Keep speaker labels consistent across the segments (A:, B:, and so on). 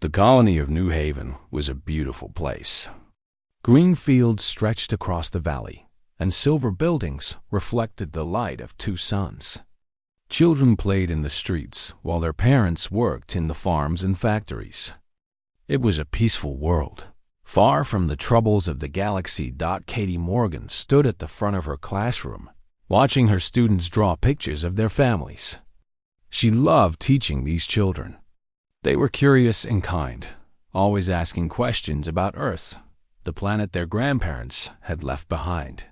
A: The colony of New Haven was a beautiful place. Green fields stretched across the valley, and silver buildings reflected the light of two suns. Children played in the streets while their parents worked in the farms and factories. It was a peaceful world, far from the troubles of the galaxy. Katie Morgan stood at the front of her classroom, watching her students draw pictures of their families. She loved teaching these children. They were curious and kind, always asking questions about Earth, the planet their grandparents had left behind.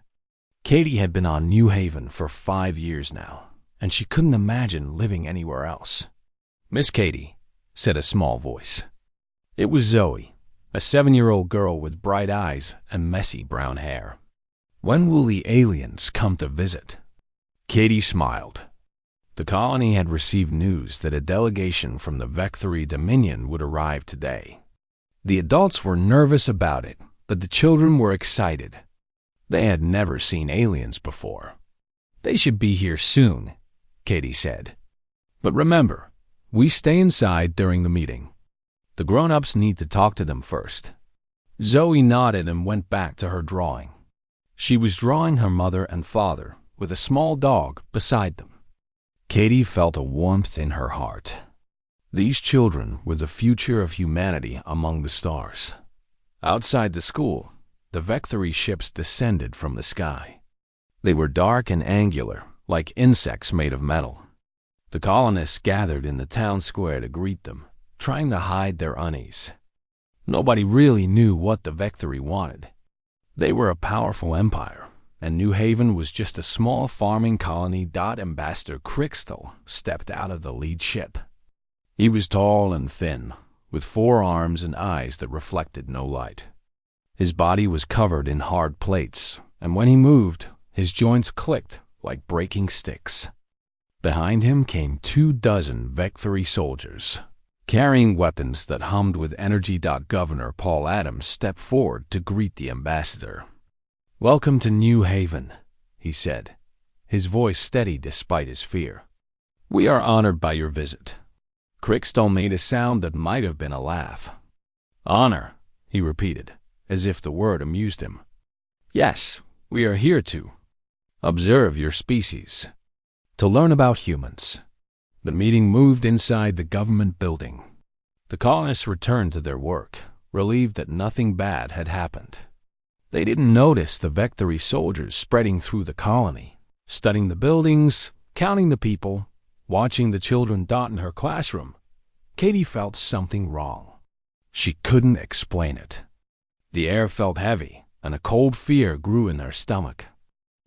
A: Katie had been on New Haven for 5 years now, and she couldn't imagine living anywhere else. "Miss Katie," said a small voice. It was Zoe, a 7-year-old girl with bright eyes and messy brown hair. "When will the aliens come to visit?" Katie smiled. The colony had received news that a delegation from the Vetory Dominion would arrive today. The adults were nervous about it, but the children were excited. They had never seen aliens before. "They should be here soon," Katie said. "But remember, we stay inside during the meeting. The grown-ups need to talk to them first." Zoe nodded and went back to her drawing. She was drawing her mother and father with a small dog beside them. Katie felt a warmth in her heart. These children were the future of humanity among the stars. Outside the school, the Vetory ships descended from the sky. They were dark and angular, like insects made of metal. The colonists gathered in the town square to greet them, trying to hide their unease. Nobody really knew what the Vetory wanted. They were a powerful empire, and New Haven was just a small farming colony. Ambassador Crystal stepped out of the lead ship. He was tall and thin, with 4 arms and eyes that reflected no light. His body was covered in hard plates, and when he moved, his joints clicked like breaking sticks. Behind him came 24 Vetory soldiers, carrying weapons that hummed with energy. Governor Paul Adams stepped forward to greet the ambassador. "Welcome to New Haven," he said, his voice steady despite his fear. "We are honored by your visit." Crystal made a sound that might have been a laugh. "Honor," he repeated, as if the word amused him. "Yes, we are here to observe your species, to learn about humans." The meeting moved inside the government building. The colonists returned to their work, relieved that nothing bad had happened. They didn't notice the Vetory soldiers spreading through the colony, studying the buildings, counting the people, watching the children. In her classroom, Katie felt something wrong. She couldn't explain it. The air felt heavy, and a cold fear grew in her stomach.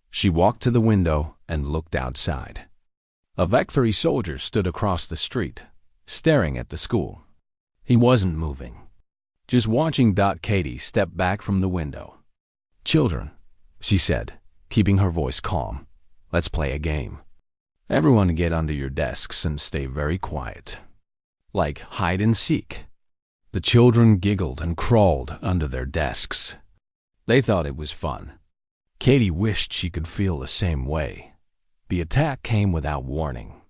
A: She walked to the window and looked outside. A Vetory soldier stood across the street, staring at the school. He wasn't moving, just watching. Katie stepped back from the window. "Children," she said, keeping her voice calm, "let's play a game. Everyone get under your desks and stay very quiet. Like hide and seek." The children giggled and crawled under their desks. They thought it was fun. Katie wished she could feel the same way. The attack came without warning.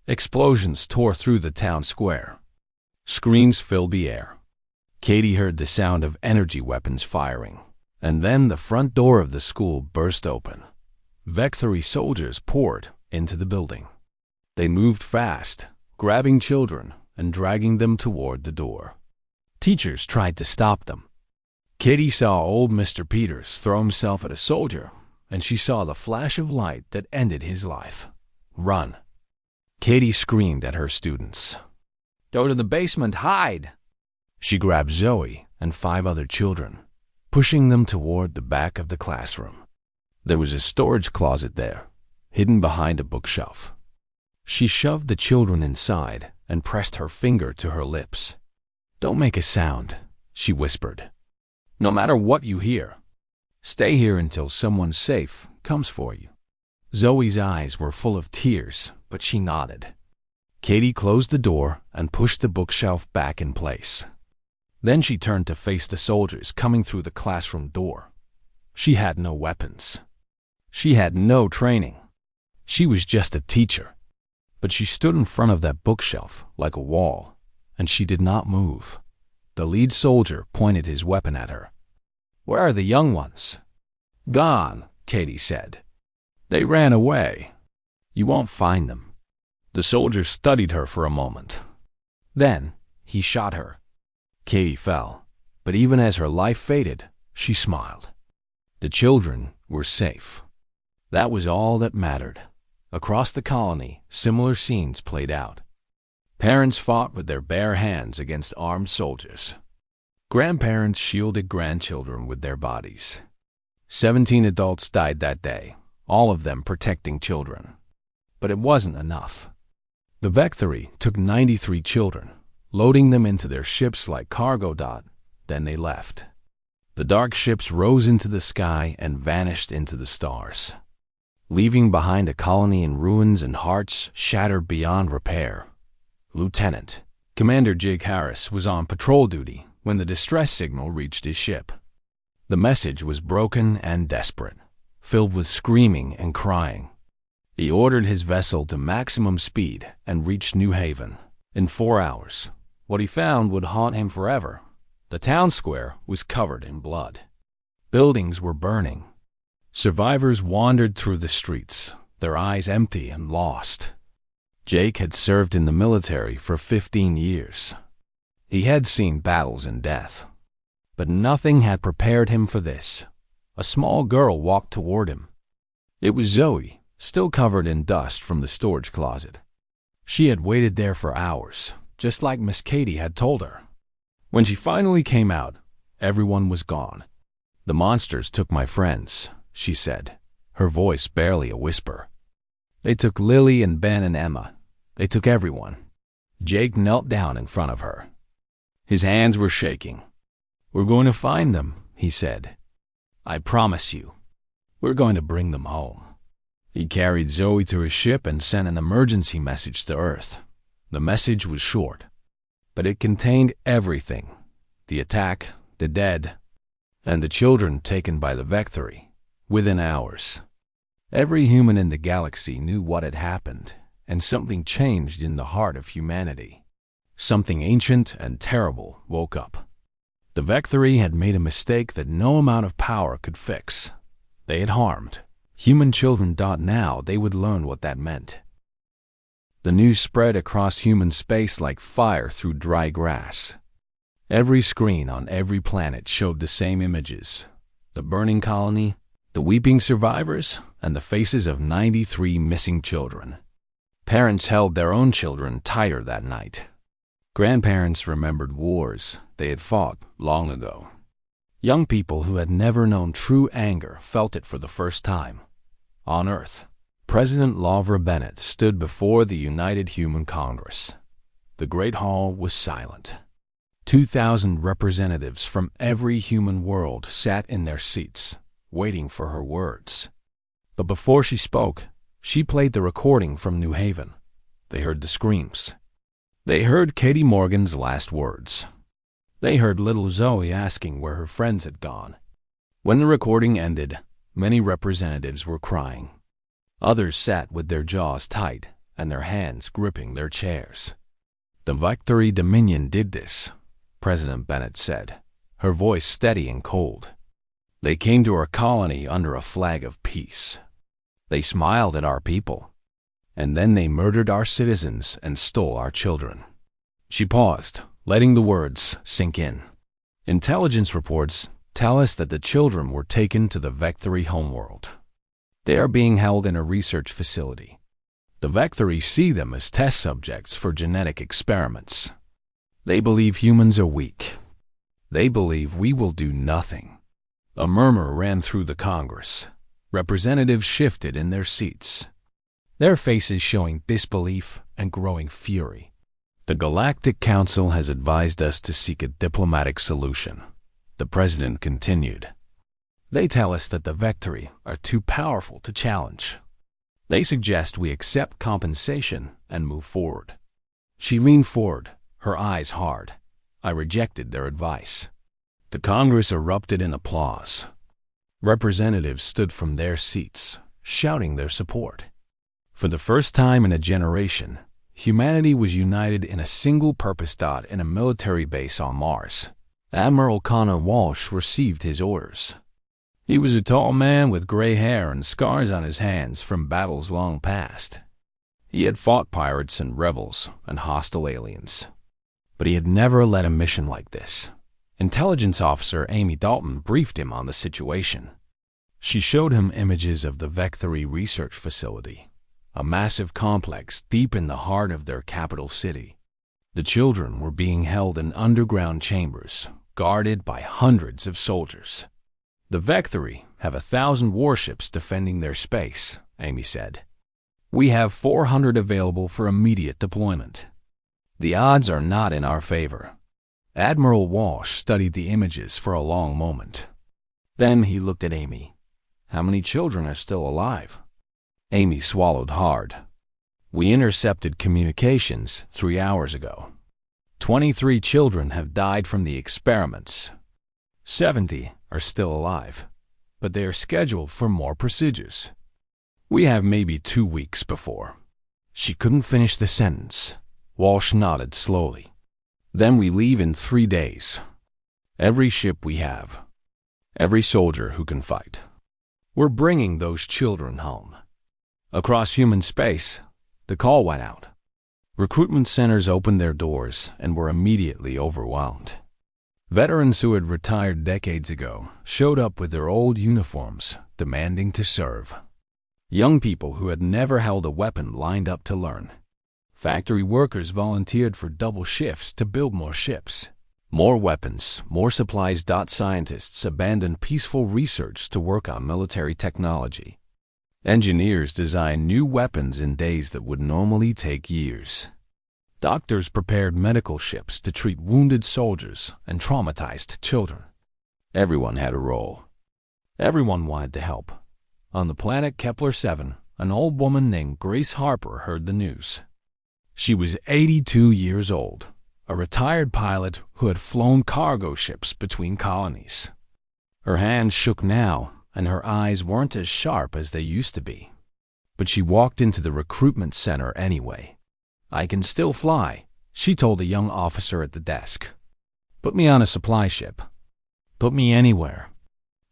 A: Explosions tore through the town square. Screams filled the air. Katie heard the sound of energy weapons firing. And then the front door of the school burst open. Vetory soldiers poured into the building. They moved fast, grabbing children and dragging them toward the door. Teachers tried to stop them. Katie saw old Mr. Peters throw himself at a soldier, and she saw the flash of light that ended his life. "Run!" Katie screamed at her students. "Go to the basement, hide!" She grabbed Zoe and 5 other children, pushing them toward the back of the classroom. There was a storage closet there, hidden behind a bookshelf. She shoved the children inside and pressed her finger to her lips. "Don't make a sound," she whispered. "No matter what you hear, stay here until someone safe comes for you." Zoe's eyes were full of tears, but she nodded. Katie closed the door and pushed the bookshelf back in place. Then she turned to face the soldiers coming through the classroom door. She had no weapons. She had no training. She was just a teacher. But she stood in front of that bookshelf like a wall, and she did not move. The lead soldier pointed his weapon at her. "Where are the young ones?" "Gone," Katie said. "They ran away. You won't find them." The soldier studied her for a moment. Then he shot her. Katie fell, but even as her life faded, she smiled. The children were safe. That was all that mattered. Across the colony, similar scenes played out. Parents fought with their bare hands against armed soldiers. Grandparents shielded grandchildren with their bodies. 17 adults died that day, all of them protecting children. But it wasn't enough. The Vetory took 93 children, loading them into their ships like cargo. Then they left. The dark ships rose into the sky and vanished into the stars, leaving behind a colony in ruins and hearts shattered beyond repair. Lieutenant Commander Jake Harris was on patrol duty when the distress signal reached his ship. The message was broken and desperate, filled with screaming and crying. He ordered his vessel to maximum speed and reached New Haven. In 4 hours, what he found would haunt him forever. The town square was covered in blood. Buildings were burning. Survivors wandered through the streets, their eyes empty and lost. Jake had served in the military for 15 years. He had seen battles and death. But nothing had prepared him for this. A small girl walked toward him. It was Zoe, still covered in dust from the storage closet. She had waited there for hours, just like Miss Katie had told her. When she finally came out, everyone was gone. "The monsters took my friends," she said, her voice barely a whisper. "They took Lily and Ben and Emma. They took everyone." Jake knelt down in front of her. His hands were shaking. "We're going to find them," he said. "I promise you. We're going to bring them home." He carried Zoe to his ship and sent an emergency message to Earth. The message was short, but it contained everything: the attack, the dead, and the children taken by the Vetory within hours. Every human in the galaxy knew what had happened, and something changed in the heart of humanity. Something ancient and terrible woke up. The Vetory had made a mistake that no amount of power could fix. They had harmed human children. Now they would learn what that meant. The news spread across human space like fire through dry grass. Every screen on every planet showed the same images: the burning colony, the weeping survivors, and the faces of 93 missing children. Parents held their own children tighter that night. Grandparents remembered wars they had fought long ago. Young people who had never known true anger felt it for the first time. On Earth, President Lavra Bennett stood before the United Human Congress. The Great Hall was silent. 2,000 representatives from every human world sat in their seats, waiting for her words. But before she spoke, she played the recording from New Haven. They heard the screams. They heard Katie Morgan's last words. They heard little Zoe asking where her friends had gone. When the recording ended, many representatives were crying. Others sat with their jaws tight and their hands gripping their chairs. "The Vetory Dominion did this," President Bennett said, her voice steady and cold. "They came to our colony under a flag of peace. They smiled at our people. And then they murdered our citizens and stole our children." She paused, letting the words sink in. "Intelligence reports tell us that the children were taken to the Vetory homeworld. They are being held in a research facility. The Vetory see them as test subjects for genetic experiments. They believe humans are weak. They believe we will do nothing." A murmur ran through the Congress. Representatives shifted in their seats, their faces showing disbelief and growing fury. "The Galactic Council has advised us to seek a diplomatic solution," the president continued. "They tell us that the Vetory are too powerful to challenge. They suggest we accept compensation and move forward." She leaned forward, her eyes hard. I rejected their advice. The Congress erupted in applause. Representatives stood from their seats, shouting their support. For the first time in a generation, Humanity was united in a single purpose. In a military base on Mars, Admiral Connor Walsh received his orders. He was a tall man with gray hair and scars on his hands from battles long past. He had fought pirates and rebels and hostile aliens, but he had never led a mission like this. Intelligence officer Amy Dalton briefed him on the situation. She showed him images of the Vetory research facility, a massive complex deep in the heart of their capital city. The children were being held in underground chambers, guarded by hundreds of soldiers. The Vetory have 1,000 warships defending their space, Amy said. We have 400 available for immediate deployment. The odds are not in our favor. Admiral Walsh studied the images for a long moment. Then he looked at Amy. How many children are still alive? Amy swallowed hard. We intercepted communications 3 hours ago. 23 children have died from the experiments. 70 are still alive, but they are scheduled for more procedures. We have maybe 2 weeks before. She couldn't finish the sentence. Walsh nodded slowly. Then we leave in 3 days. Every ship we have. Every soldier who can fight. We're bringing those children home. Across human space, the call went out. Recruitment centers opened their doors and were immediately overwhelmed. Veterans who had retired decades ago showed up with their old uniforms, demanding to serve. Young people who had never held a weapon lined up to learn. Factory workers volunteered for double shifts to build more ships. More weapons, more supplies. Scientists abandoned peaceful research to work on military technology. Engineers designed new weapons in days that would normally take years. Doctors prepared medical ships to treat wounded soldiers and traumatized children. Everyone had a role. Everyone wanted to help. On the planet Kepler 7, an old woman named Grace Harper heard the news. She was 82 years old, a retired pilot who had flown cargo ships between colonies. Her hands shook now, and her eyes weren't as sharp as they used to be. But she walked into the recruitment center anyway. I can still fly, she told a young officer at the desk. Put me on a supply ship. Put me anywhere.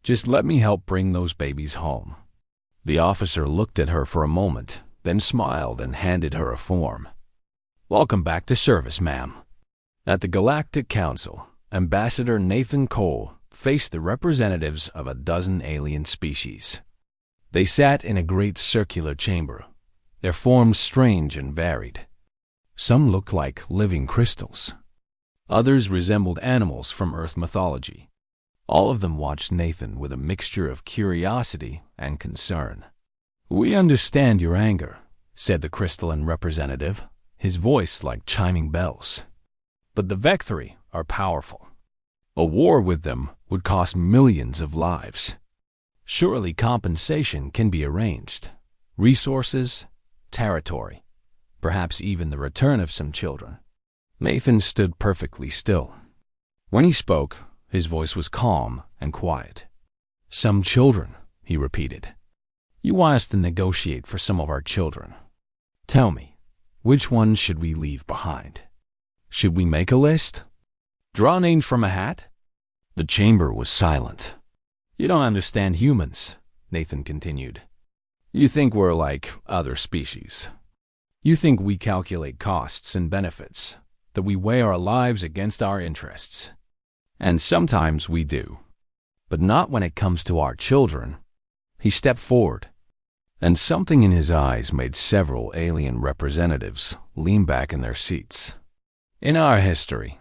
A: Just let me help bring those babies home. The officer looked at her for a moment, then smiled and handed her a form. Welcome back to service, ma'am. At the Galactic Council, Ambassador Nathan Cole faced the representatives of a dozen alien species. They sat in a great circular chamber, their forms strange and varied. Some looked like living crystals. Others resembled animals from Earth mythology. All of them watched Nathan with a mixture of curiosity and concern. We understand your anger, said the crystalline representative, his voice like chiming bells. But the Vetory are powerful. A war with them would cost millions of lives. Surely compensation can be arranged. Resources, territory, perhaps even the return of some children. Nathan stood perfectly still. When he spoke, his voice was calm and quiet. Some children, he repeated. You want us to negotiate for some of our children. Tell me, which ones should we leave behind? Should we make a list? Draw names from a hat? The chamber was silent. You don't understand humans, Nathan continued. You think we're like other species. You think we calculate costs and benefits, that we weigh our lives against our interests. And sometimes we do. But not when it comes to our children. He stepped forward, and something in his eyes made several alien representatives lean back in their seats. In our history,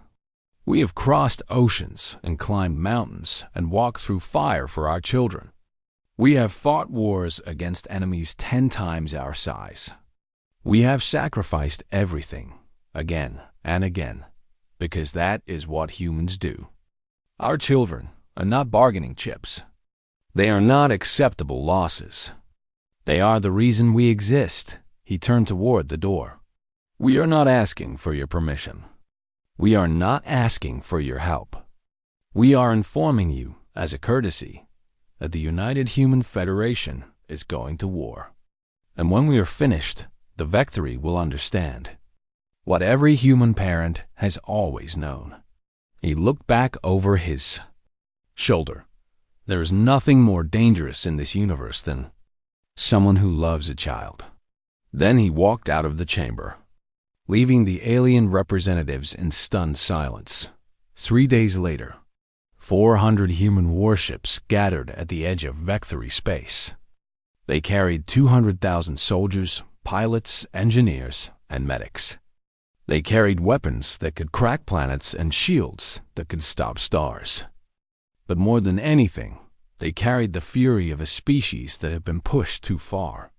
A: we have crossed oceans and climbed mountains and walked through fire for our children. We have fought wars against enemies 10 times our size. We have sacrificed everything, again and again, because that is what humans do. Our children are not bargaining chips. They are not acceptable losses. They are the reason we exist. He turned toward the door. We are not asking for your permission. We are not asking for your help. We are informing you, as a courtesy, that the United Human Federation is going to war. And when we are finished, the Vetory will understand. what every human parent has always known. He looked back over his shoulder. There is nothing more dangerous in this universe than someone who loves a child. Then he walked out of the chamber, leaving the alien representatives in stunned silence. 3 days later, 400 human warships gathered at the edge of Vetory space. They carried 200,000 soldiers, pilots, engineers, and medics. They carried weapons that could crack planets and shields that could stop stars. But more than anything, they carried the fury of a species that had been pushed too far.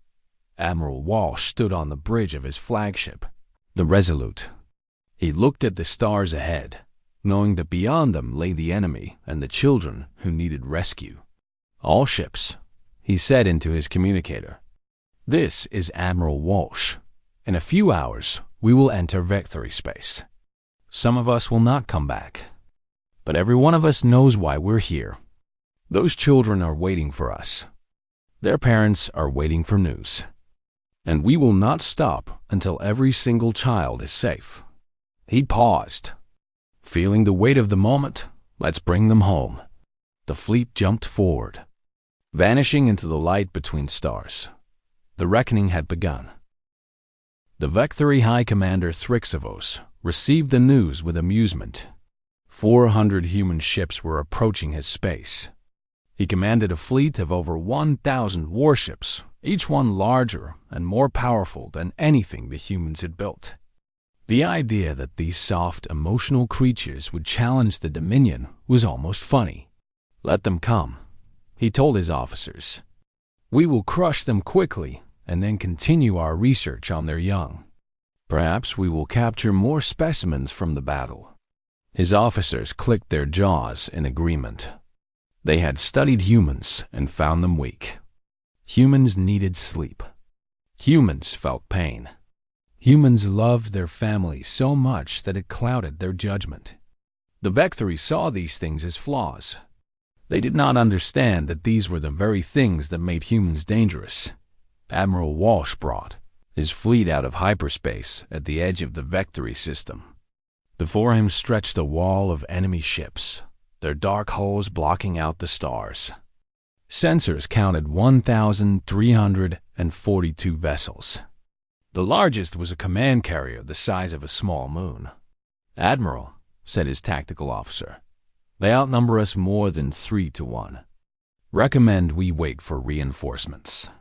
A: Admiral Walsh stood on the bridge of his flagship, the Resolute. He looked at the stars ahead, knowing that beyond them lay the enemy and the children who needed rescue. "All ships," he said into his communicator. "This is Admiral Walsh. In a few hours, we will enter Vetory space. Some of us will not come back, but every one of us knows why we're here. Those children are waiting for us. Their parents are waiting for news. And we will not stop until every single child is safe." He paused. "Feeling the weight of the moment? Let's bring them home." The fleet jumped forward, vanishing into the light between stars. The reckoning had begun. The Vetory High Commander Thrixavos received the news with amusement. 400 human ships were approaching his space. He commanded a fleet of over 1,000 warships, each one larger and more powerful than anything the humans had built. The idea that these soft, emotional creatures would challenge the Dominion was almost funny. "Let them come," he told his officers. "We will crush them quickly and then continue our research on their young. Perhaps we will capture more specimens from the battle." His officers clicked their jaws in agreement. They had studied humans and found them weak. Humans needed sleep. Humans felt pain. Humans loved their families so much that it clouded their judgment. The Vetory saw these things as flaws. They did not understand that these were the very things that made humans dangerous. Admiral Walsh brought his fleet out of hyperspace at the edge of the Vetory system. Before him stretched a wall of enemy ships, their dark holes blocking out the stars. Sensors counted 1,342 vessels. The largest was a command carrier the size of a small moon. "Admiral," said his tactical officer, "they outnumber us more than 3-1. Recommend we wait for reinforcements."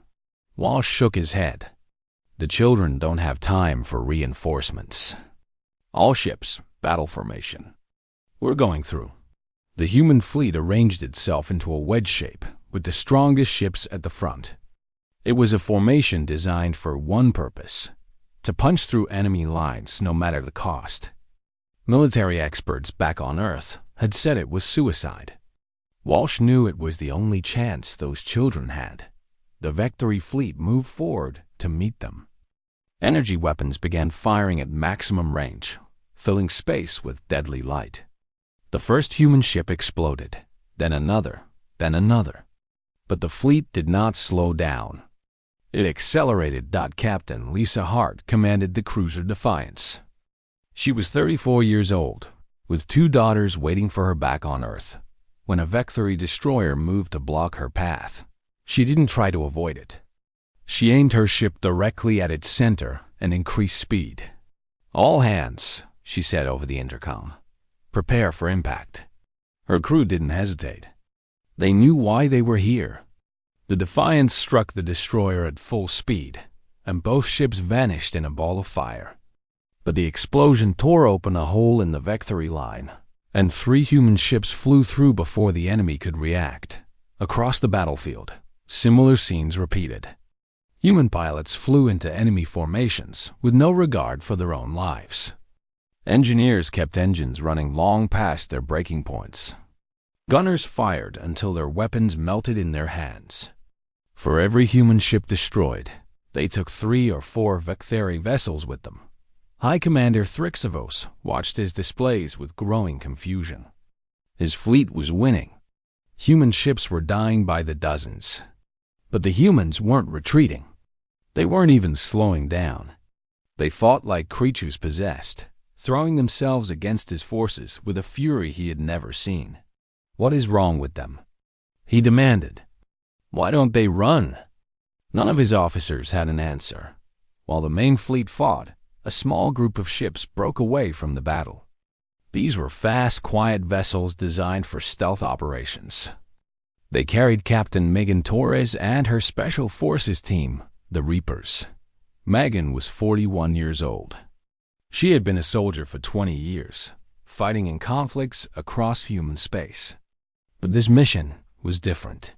A: Walsh shook his head. "The children don't have time for reinforcements. All ships, battle formation. We're going through." The human fleet arranged itself into a wedge shape, with the strongest ships at the front. It was a formation designed for one purpose: to punch through enemy lines no matter the cost. Military experts back on Earth had said it was suicide. Walsh knew it was the only chance those children had. The Vetory fleet moved forward to meet them. Energy weapons began firing at maximum range, filling space with deadly light. The first human ship exploded, then another, then another. But the fleet did not slow down. It accelerated. Captain Lisa Hart commanded the cruiser Defiance. She was 34 years old, with 2 daughters waiting for her back on Earth, when a Vetory destroyer moved to block her path. She didn't try to avoid it. She aimed her ship directly at its center and increased speed. "All hands," she said over the intercom. "Prepare for impact." Her crew didn't hesitate. They knew why they were here. The Defiance struck the destroyer at full speed, and both ships vanished in a ball of fire. But the explosion tore open a hole in the Vetory line, and 3 human ships flew through before the enemy could react. Across the battlefield, similar scenes repeated. Human pilots flew into enemy formations with no regard for their own lives. Engineers kept engines running long past their breaking points. Gunners fired until their weapons melted in their hands. For every human ship destroyed, they took 3 or 4 Vetory vessels with them. High Commander Thrixavos watched his displays with growing confusion. His fleet was winning. Human ships were dying by the dozens. But the humans weren't retreating. They weren't even slowing down. They fought like creatures possessed, throwing themselves against his forces with a fury he had never seen. "What is wrong with them?" he demanded. "Why don't they run?" None of his officers had an answer. While the main fleet fought, a small group of ships broke away from the battle. These were fast, quiet vessels designed for stealth operations. They carried Captain Megan Torres and her Special Forces team, the Reapers. Megan was 41 years old. She had been a soldier for 20 years, fighting in conflicts across human space. But this mission was different.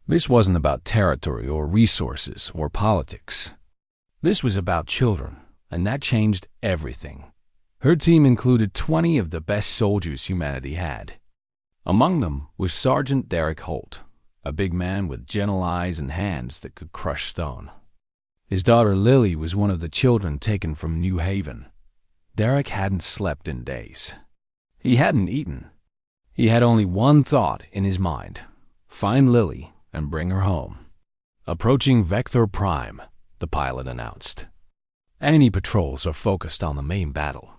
A: This wasn't about territory or resources or politics. This was about children, and that changed everything. Her team included 20 of the best soldiers humanity had. Among them was Sergeant Derek Holt, a big man with gentle eyes and hands that could crush stone. His daughter Lily was one of the children taken from New Haven. Derek hadn't slept in days. He hadn't eaten. He had only one thought in his mind: find Lily and bring her home. "Approaching Vector Prime," the pilot announced. "Enemy patrols are focused on the main battle.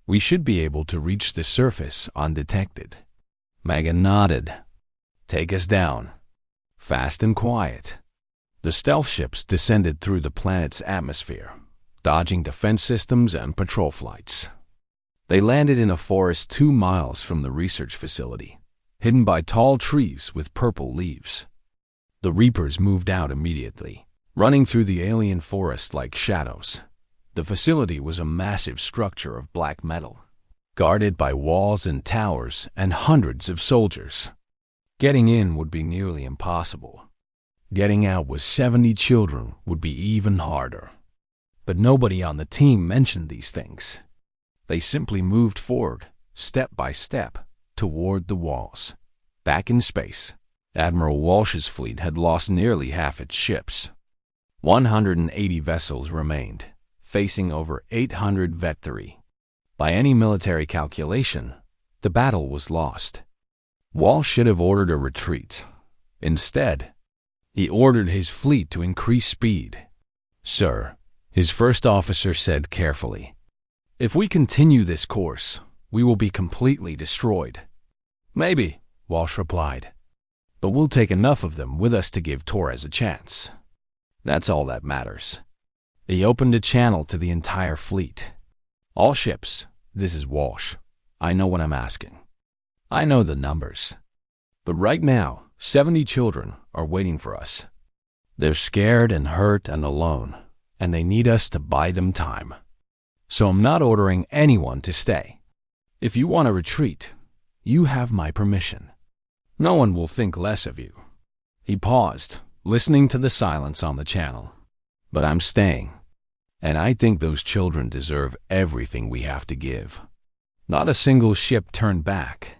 A: We should be able to reach the surface undetected." Megan nodded. "Take us down. Fast and quiet." The stealth ships descended through the planet's atmosphere, dodging defense systems and patrol flights. They landed in a forest 2 miles from the research facility, hidden by tall trees with purple leaves. The Reapers moved out immediately, running through the alien forest like shadows. The facility was a massive structure of black metal, guarded by walls and towers and hundreds of soldiers. Getting in would be nearly impossible. Getting out with 70 children would be even harder. But nobody on the team mentioned these things. They simply moved forward, step by step, toward the walls. Back in space, Admiral Walsh's fleet had lost nearly half its ships. 180 vessels remained, facing over 800 Vetory. By any military calculation, the battle was lost. Walsh should have ordered a retreat. Instead, he ordered his fleet to increase speed. "Sir," his first officer said carefully, "if we continue this course, we will be completely destroyed." "Maybe," Walsh replied, "but we'll take enough of them with us to give Torres a chance. That's all that matters." He opened a channel to the entire fleet. "All ships, this is Walsh. I know what I'm asking. I know the numbers. But right now, 70 children are waiting for us. They're scared and hurt and alone, and they need us to buy them time. So I'm not ordering anyone to stay. If you want to retreat, you have my permission. No one will think less of you." He paused, listening to the silence on the channel. "But I'm staying, and I think those children deserve everything we have to give." Not a single ship turned back.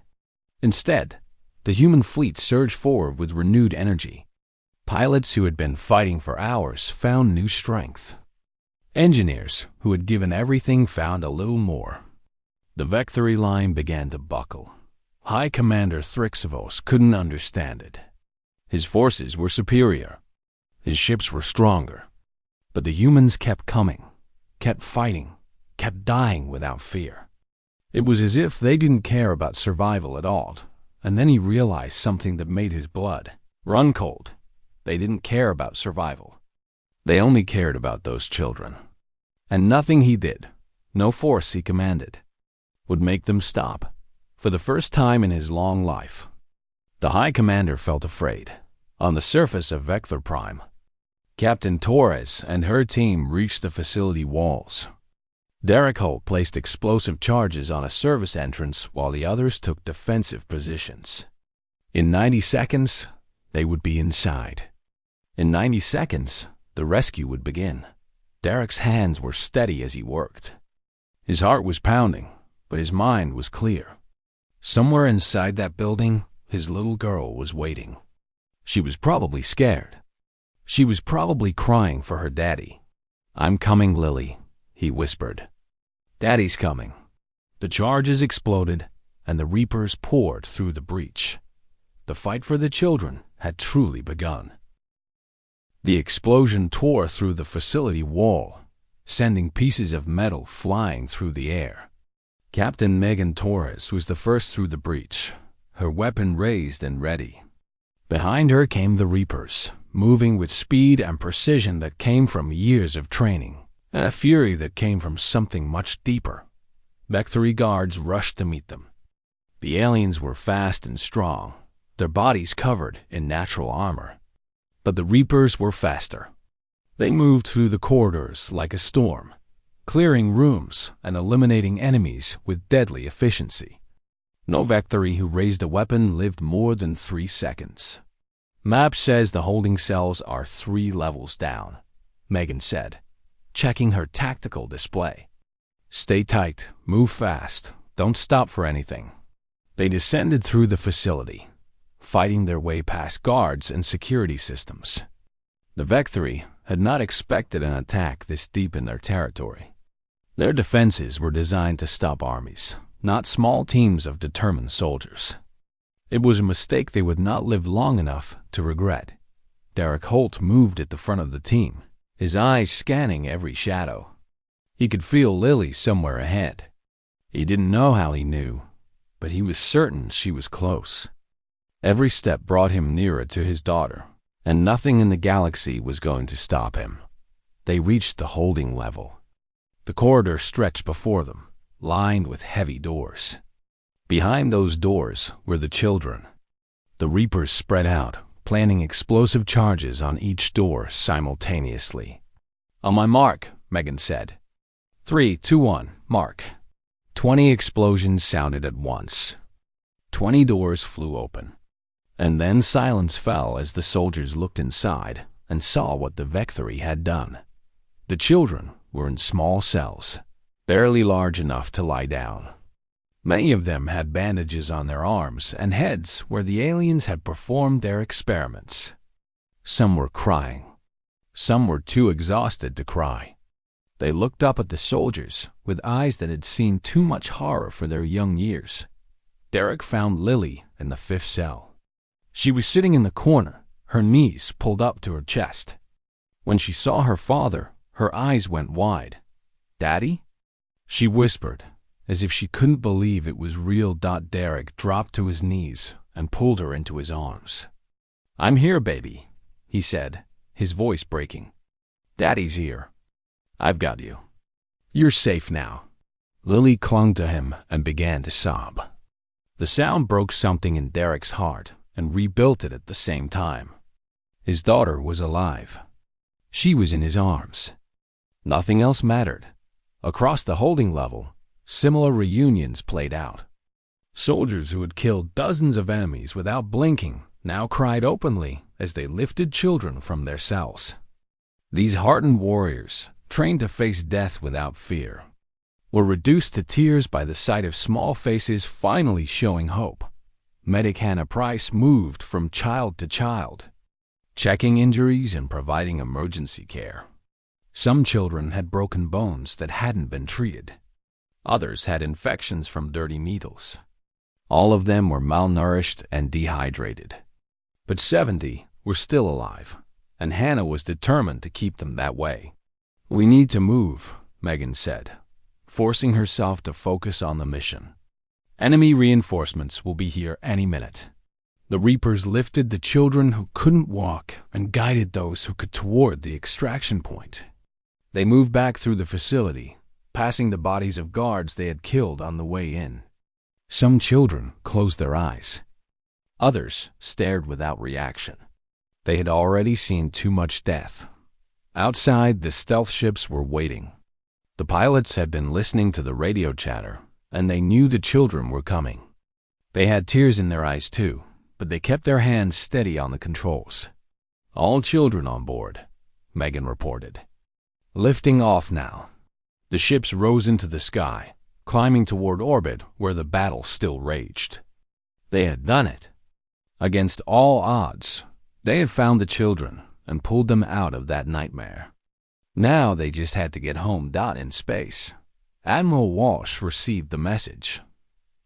A: Instead, the human fleet surged forward with renewed energy. Pilots who had been fighting for hours found new strength. Engineers who had given everything found a little more. The Vectory line began to buckle. High Commander Thrixivos couldn't understand it. His forces were superior. His ships were stronger. But the humans kept coming, kept fighting, kept dying without fear. It was as if they didn't care about survival at all. And then he realized something that made his blood run cold. They didn't care about survival. They only cared about those children. And nothing he did, no force he commanded, would make them stop. For the first time in his long life, the High Commander felt afraid. On the surface of Vector Prime, Captain Torres and her team reached the facility walls. Derek Holt placed explosive charges on a service entrance while the others took defensive positions. In 90 seconds, they would be inside. In 90 seconds, the rescue would begin. Derek's hands were steady as he worked. His heart was pounding, but his mind was clear. Somewhere inside that building, his little girl was waiting. She was probably scared. She was probably crying for her daddy. "I'm coming, Lily," he whispered. "Daddy's coming." The charges exploded, and the Reapers poured through the breach. The fight for the children had truly begun. The explosion tore through the facility wall. sending pieces of metal flying through the air. Captain Megan Torres was the first through the breach, her weapon raised and ready. Behind her came the Reapers, moving with speed and precision that came from years of training, and a fury that came from something much deeper. Vetory guards rushed to meet them. The aliens were fast and strong, their bodies covered in natural armor. But the Reapers were faster. They moved through the corridors like a storm, clearing rooms and eliminating enemies with deadly efficiency. No Vetory who raised a weapon lived more than 3 seconds. Map says the holding cells are 3 levels down, Megan said, checking her tactical display. Stay tight, move fast, don't stop for anything. They descended through the facility, fighting their way past guards and security systems. The Vetory had not expected an attack this deep in their territory. Their defenses were designed to stop armies, not small teams of determined soldiers. It was a mistake they would not live long enough to regret. Derek Holt moved at the front of the team, his eyes scanning every shadow. He could feel Lily somewhere ahead. He didn't know how he knew, but he was certain she was close. Every step brought him nearer to his daughter, and nothing in the galaxy was going to stop him. They reached the holding level. The corridor stretched before them, lined with heavy doors. Behind those doors were the children. The Reapers spread out, planning explosive charges on each door simultaneously. "On my mark," Megan said. 3, 2, 1, mark. 20 explosions sounded at once. 20 doors flew open. And then silence fell as the soldiers looked inside and saw what the Vetory had done. The children were in small cells, barely large enough to lie down. Many of them had bandages on their arms and heads where the aliens had performed their experiments. Some were crying. Some were too exhausted to cry. They looked up at the soldiers with eyes that had seen too much horror for their young years. Derek found Lily in the 5th cell. She was sitting in the corner, her knees pulled up to her chest. When she saw her father, her eyes went wide. "Daddy?" she whispered, as if she couldn't believe it was real. Derek dropped to his knees and pulled her into his arms. "I'm here, baby," he said, his voice breaking. "Daddy's here. I've got you. You're safe now." Lily clung to him and began to sob. The sound broke something in Derek's heart and rebuilt it at the same time. His daughter was alive. She was in his arms. Nothing else mattered. Across the holding level, similar reunions played out. Soldiers who had killed dozens of enemies without blinking now cried openly as they lifted children from their cells. These hardened warriors, trained to face death without fear, were reduced to tears by the sight of small faces finally showing hope. Medic Hannah Price moved from child to child, checking injuries and providing emergency care. Some children had broken bones that hadn't been treated. Others had infections from dirty needles. All of them were malnourished and dehydrated. But 70 were still alive, and Hannah was determined to keep them that way. "We need to move," Megan said, forcing herself to focus on the mission. "Enemy reinforcements will be here any minute." The Reapers lifted the children who couldn't walk and guided those who could toward the extraction point. They moved back through the facility, passing the bodies of guards they had killed on the way in. Some children closed their eyes. Others stared without reaction. They had already seen too much death. Outside, the stealth ships were waiting. The pilots had been listening to the radio chatter, and they knew the children were coming. They had tears in their eyes too, but they kept their hands steady on the controls. "All children on board," Megan reported. "Lifting off now." The ships rose into the sky, climbing toward orbit where the battle still raged. They had done it. Against all odds, they had found the children and pulled them out of that nightmare. Now they just had to get home. In space, Admiral Walsh received the message.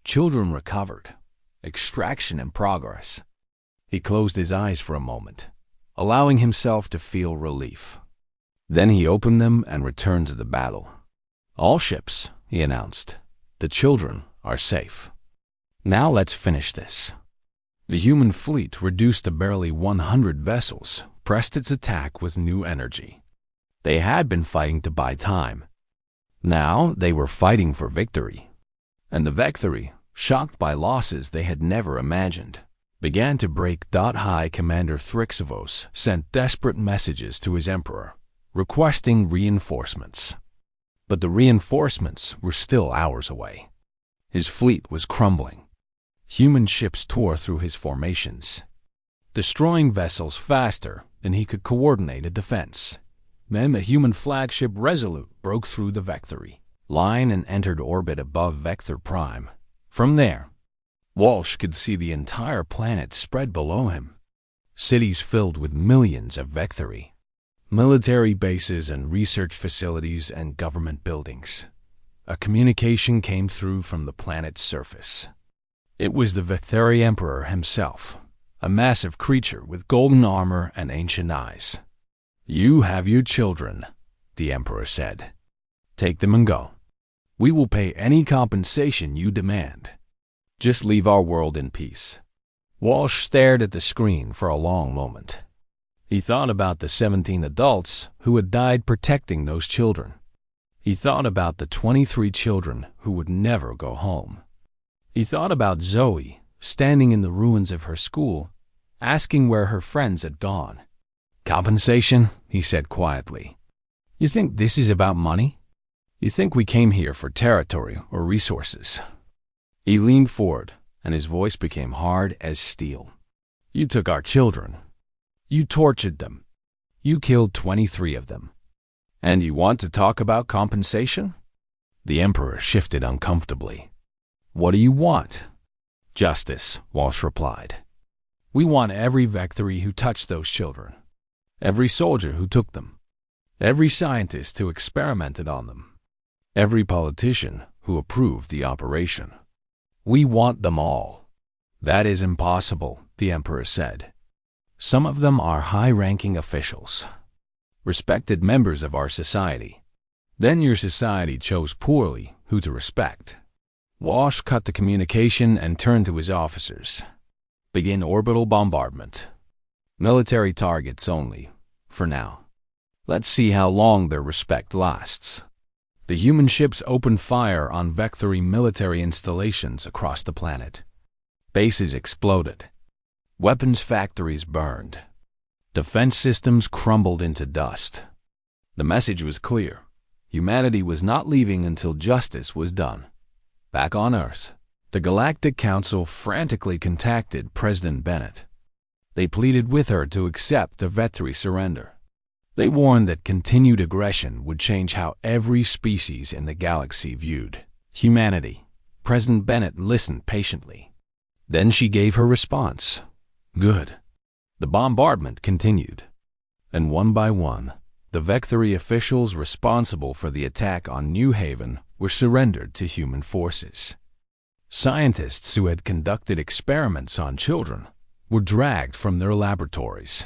A: Children recovered. Extraction in progress. He closed his eyes for a moment, allowing himself to feel relief. Then he opened them and returned to the battle. "All ships," he announced. "The children are safe. Now let's finish this." The human fleet, reduced to barely 100 vessels, pressed its attack with new energy. They had been fighting to buy time. Now they were fighting for victory. And the Vetory, shocked by losses they had never imagined, began to break. High Commander Thrixavos sent desperate messages to his emperor, requesting reinforcements. But the reinforcements were still hours away. His fleet was crumbling. Human ships tore through his formations, destroying vessels faster than he could coordinate a defense. Then a human flagship Resolute broke through the Vetory line and entered orbit above Vector Prime. From there, Walsh could see the entire planet spread below him. Cities filled with millions of Vetory, military bases and research facilities and government buildings. A communication came through from the planet's surface. It was the Vetory Emperor himself, a massive creature with golden armor and ancient eyes. "You have your children," the Emperor said. "Take them and go. We will pay any compensation you demand. Just leave our world in peace." Walsh stared at the screen for a long moment. He thought about the 17 adults who had died protecting those children. He thought about the 23 children who would never go home. He thought about Zoe, standing in the ruins of her school, asking where her friends had gone. "Compensation," he said quietly. "You think this is about money? You think we came here for territory or resources?" He leaned forward, and his voice became hard as steel. "You took our children. You tortured them. You killed 23 of them. And you want to talk about compensation?" The Emperor shifted uncomfortably. "What do you want?" "Justice," Walsh replied. "We want every Vetory who touched those children, every soldier who took them, every scientist who experimented on them, every politician who approved the operation. We want them all." "That is impossible," the Emperor said. "Some of them are high-ranking officials, respected members of our society. Then your society chose poorly who to respect." Walsh cut the communication and turned to his officers. "Begin orbital bombardment. Military targets only, for now. Let's see how long their respect lasts." The human ships opened fire on Vetory military installations across the planet. Bases exploded. Weapons factories burned. Defense systems crumbled into dust. The message was clear. Humanity was not leaving until justice was done. Back on Earth, the Galactic Council frantically contacted President Bennett. They pleaded with her to accept the Vetory surrender. They warned that continued aggression would change how every species in the galaxy viewed humanity. President Bennett listened patiently. Then she gave her response. Good. The bombardment continued. And one by one, the Vetory officials responsible for the attack on New Haven were surrendered to human forces. Scientists who had conducted experiments on children were dragged from their laboratories.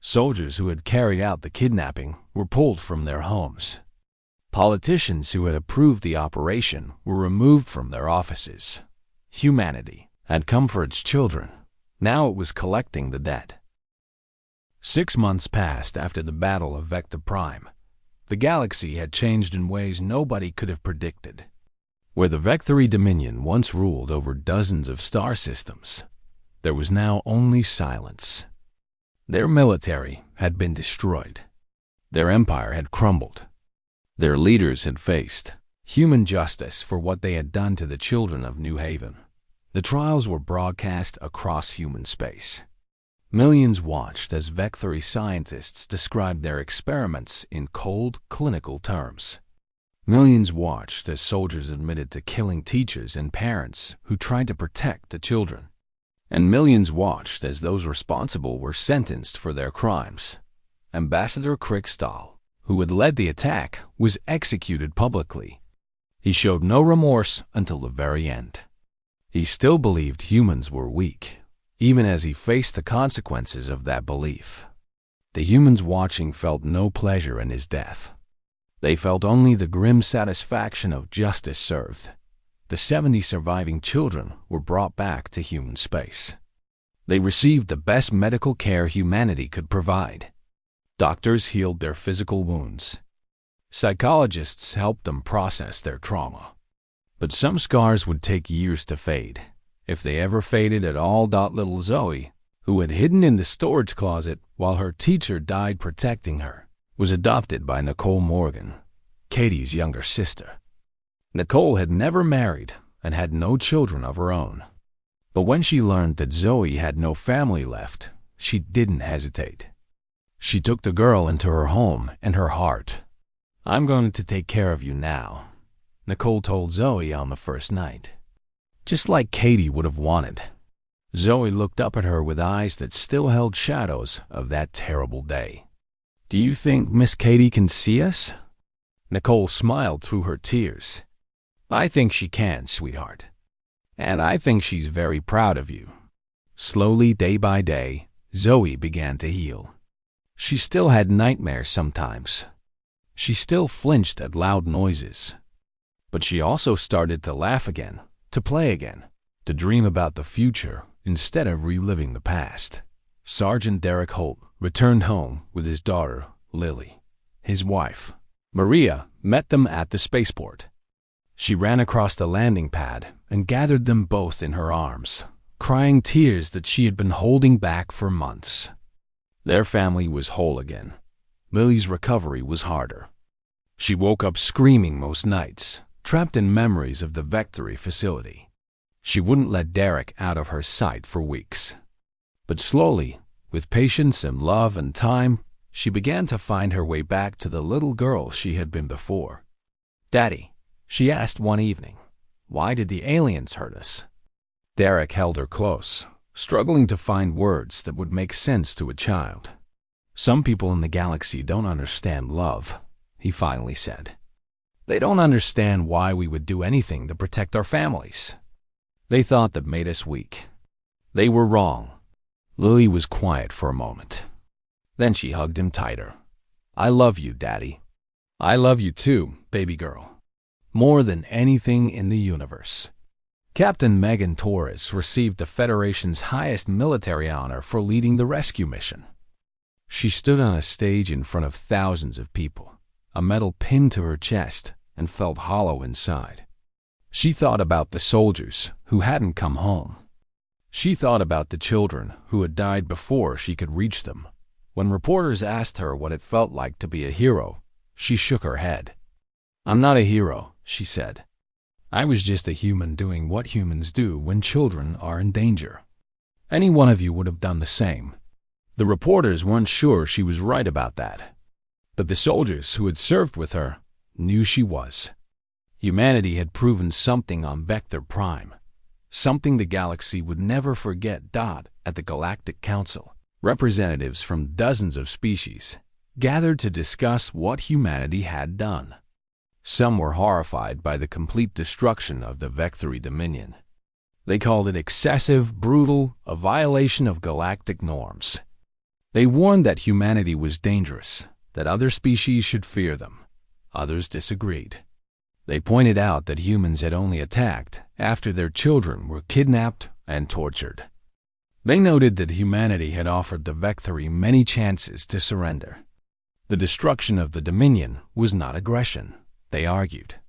A: Soldiers who had carried out the kidnapping were pulled from their homes. Politicians who had approved the operation were removed from their offices. Humanity had come for its children. Now it was collecting the debt. 6 months passed after the Battle of Vector Prime. The galaxy had changed in ways nobody could have predicted. Where the Vetory Dominion once ruled over dozens of star systems, there was now only silence. Their military had been destroyed. Their empire had crumbled. Their leaders had faced human justice for what they had done to the children of New Haven. The trials were broadcast across human space. Millions watched as Vetory scientists described their experiments in cold, clinical terms. Millions watched as soldiers admitted to killing teachers and parents who tried to protect the children. And millions watched as those responsible were sentenced for their crimes. Ambassador Kriegstahl, who had led the attack, was executed publicly. He showed no remorse until the very end. He still believed humans were weak, even as he faced the consequences of that belief. The humans watching felt no pleasure in his death. They felt only the grim satisfaction of justice served. The 70 surviving children were brought back to human space. They received the best medical care humanity could provide. Doctors healed their physical wounds. Psychologists helped them process their trauma. But some scars would take years to fade, if they ever faded at all. Little Zoe, who had hidden in the storage closet while her teacher died protecting her, was adopted by Nicole Morgan, Katie's younger sister. Nicole had never married and had no children of her own. But when she learned that Zoe had no family left, she didn't hesitate. She took the girl into her home and her heart. "I'm going to take care of you now," Nicole told Zoe on the first night. Just like Katie would have wanted. Zoe looked up at her with eyes that still held shadows of that terrible day. "Do you think Miss Katie can see us?" Nicole smiled through her tears. "I think she can, sweetheart. And I think she's very proud of you." Slowly, day by day, Zoe began to heal. She still had nightmares sometimes. She still flinched at loud noises. But she also started to laugh again, to play again, to dream about the future instead of reliving the past. Sergeant Derek Holt returned home with his daughter, Lily. His wife, Maria, met them at the spaceport. She ran across the landing pad and gathered them both in her arms, crying tears that she had been holding back for months. Their family was whole again. Lily's recovery was harder. She woke up screaming most nights, trapped in memories of the Vetory facility. She wouldn't let Derek out of her sight for weeks. But slowly, with patience and love and time, she began to find her way back to the little girl she had been before. "Daddy," she asked one evening, "why did the aliens hurt us?" Derek held her close, struggling to find words that would make sense to a child. "Some people in the galaxy don't understand love," he finally said. "They don't understand why we would do anything to protect our families. They thought that made us weak. They were wrong." Lily was quiet for a moment. Then she hugged him tighter. "I love you, Daddy. I love you too, baby girl. More than anything in the universe." Captain Megan Torres received the Federation's highest military honor for leading the rescue mission. She stood on a stage in front of thousands of people, a medal pinned to her chest, and felt hollow inside. She thought about the soldiers who hadn't come home. She thought about the children who had died before she could reach them. When reporters asked her what it felt like to be a hero, she shook her head. "I'm not a hero," she said. "I was just a human doing what humans do when children are in danger. Any one of you would have done the same." The reporters weren't sure she was right about that. But the soldiers who had served with her knew she was. Humanity had proven something on Vector Prime, something the galaxy would never forget. At the Galactic Council, representatives from dozens of species gathered to discuss what humanity had done. Some were horrified by the complete destruction of the Vectory Dominion. They called it excessive, brutal, a violation of galactic norms. They warned that humanity was dangerous, that other species should fear them. Others disagreed. They pointed out that humans had only attacked after their children were kidnapped and tortured. They noted that humanity had offered the Vectory many chances to surrender. The destruction of the Dominion was not aggression, they argued.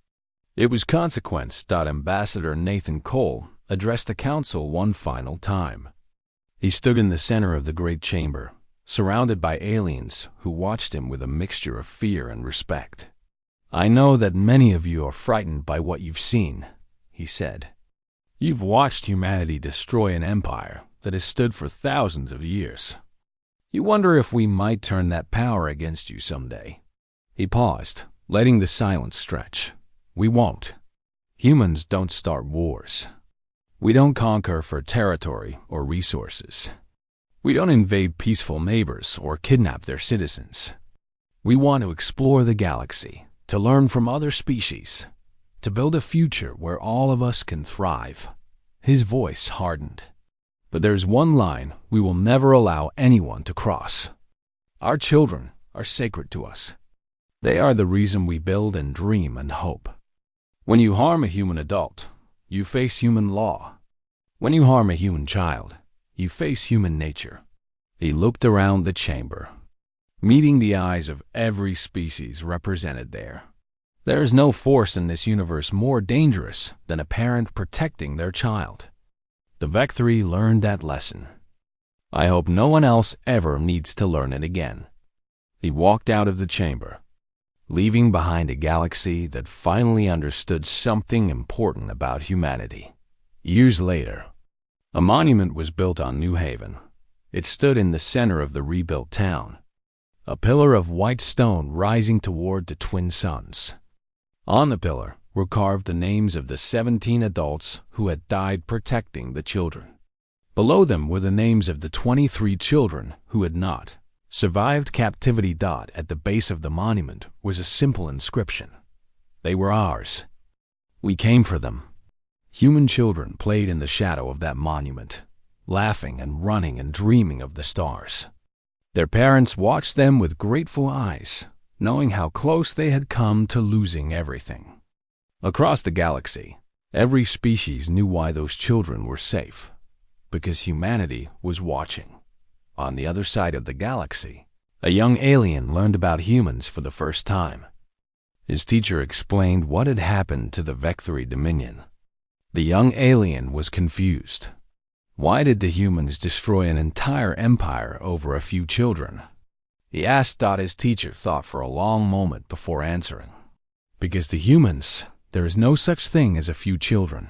A: It was consequence. Ambassador Nathan Cole addressed the council one final time. He stood in the center of the great chamber, surrounded by aliens who watched him with a mixture of fear and respect. "I know that many of you are frightened by what you've seen," he said. "You've watched humanity destroy an empire that has stood for thousands of years. You wonder if we might turn that power against you someday." He paused, letting the silence stretch. "We won't. Humans don't start wars. We don't conquer for territory or resources. We don't invade peaceful neighbors or kidnap their citizens. We want to explore the galaxy, to learn from other species, to build a future where all of us can thrive." His voice hardened. "But there's one line we will never allow anyone to cross. Our children are sacred to us. They are the reason we build and dream and hope. When you harm a human adult, you face human law. When you harm a human child, you face human nature. He looked around the chamber, meeting the eyes of every species represented there. There is no force in this universe more dangerous than a parent protecting their child. The Vetory learned that lesson. I hope no one else ever needs to learn it again. He walked out of the chamber, leaving behind a galaxy that finally understood something important about humanity. Years later, a monument was built on New Haven. It stood in the center of the rebuilt town, a pillar of white stone rising toward the twin suns. On the pillar were carved the names of the 17 adults who had died protecting the children. Below them were the names of the 23 children who had not survived captivity. At the base of the monument was a simple inscription. They were ours. We came for them. Human children played in the shadow of that monument, laughing and running and dreaming of the stars. Their parents watched them with grateful eyes, knowing how close they had come to losing everything. Across the galaxy, every species knew why those children were safe, because humanity was watching. On the other side of the galaxy, a young alien learned about humans for the first time. His teacher explained what had happened to the Vetory Dominion. The young alien was confused. Why did the humans destroy an entire empire over a few children? He asked. His teacher thought for a long moment before answering. Because to humans, there is no such thing as a few children.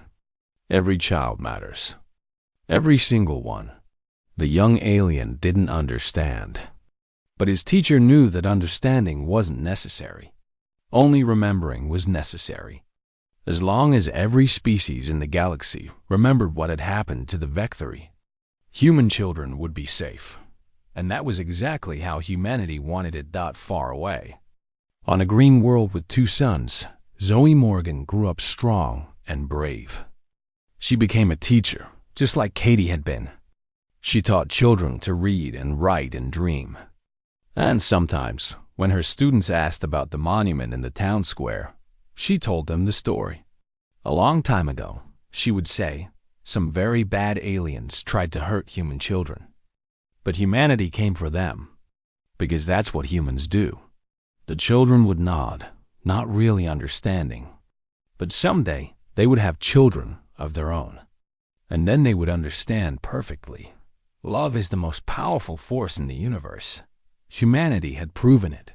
A: Every child matters. Every single one. The young alien didn't understand. But his teacher knew that understanding wasn't necessary. Only remembering was necessary. As long as every species in the galaxy remembered what had happened to the Vetory, human children would be safe. And that was exactly how humanity wanted it. Far away, on a green world with 2 suns, Zoe Morgan grew up strong and brave. She became a teacher, just like Katie had been. She taught children to read and write and dream. And sometimes, when her students asked about the monument in the town square, she told them the story. A long time ago, she would say, some very bad aliens tried to hurt human children. But humanity came for them, because that's what humans do. The children would nod, not really understanding. But someday, they would have children of their own. And then they would understand perfectly. Love is the most powerful force in the universe. Humanity had proven it.